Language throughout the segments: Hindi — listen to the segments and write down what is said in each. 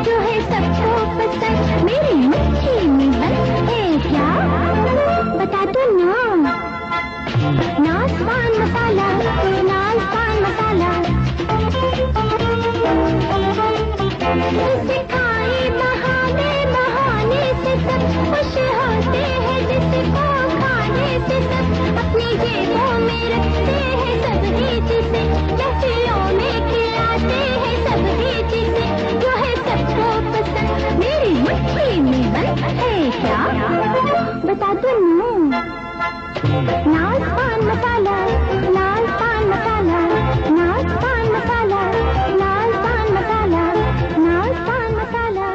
जो है सबको पसंद, मेरी मुट्ठी में बंद है क्या? बता दो ना। नाच पान मसाला, नाच पान मसाला, जिसे खाए बहाने बहाने से सब खुश होते हैं, जिसको खाने से सब अपनी जेबों में रखते हैं, सब ही जिसे लहचियों में खिलाते हैं, सब ही जिसे जो है सबको पसंद, मेरी मुट्ठी में बंद है क्या? बता दो ना। नाच पान मसाला, नाच पान मसाला, नाच पान मसाला, नाच पान मसाला, नाच पान मसाला,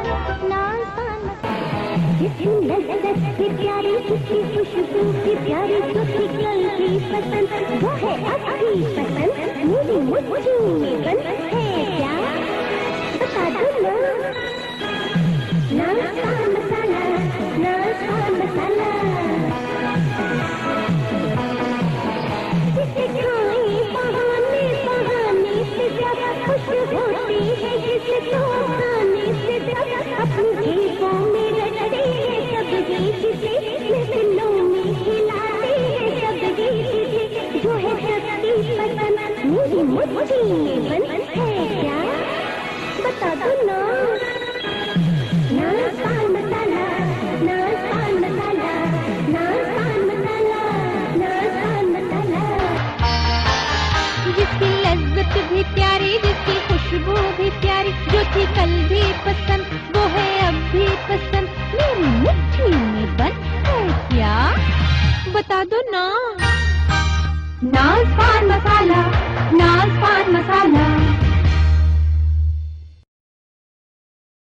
नाच पान मसाला। जिसकी लज्जत की प्यारी, जिसकी खुशबू की प्यारी, जिसकी गलती पसंद, वो है आपकी पसंद, मेरी मुट्ठी में बंद है क्या? बता दो ना। नाच पान मसाला, नाच पान मसाला, खुश होती है, जिसको खाने से सब अपनी जेबों में रखते हैं, सब ही जिसे महफिलों में खिलाते हैं, सब ही जिसे जो है सबकी पसंद, मेरी मुट्ठी में बंद है क्या? बता दो ना। नाच पान मसाला, नाच पान मसाला, नाच पान मसाला, नाच पान मसाला। जिसकी लज्जत भी प्यारी, जिसकी खुशबू भी प्यारी, जो थी कल भी पसंद, वो है अब भी पसंद, मेरी मुट्ठी में बंद है क्या? बता दो ना। नाच पान मसाला, नाच पान मसाला।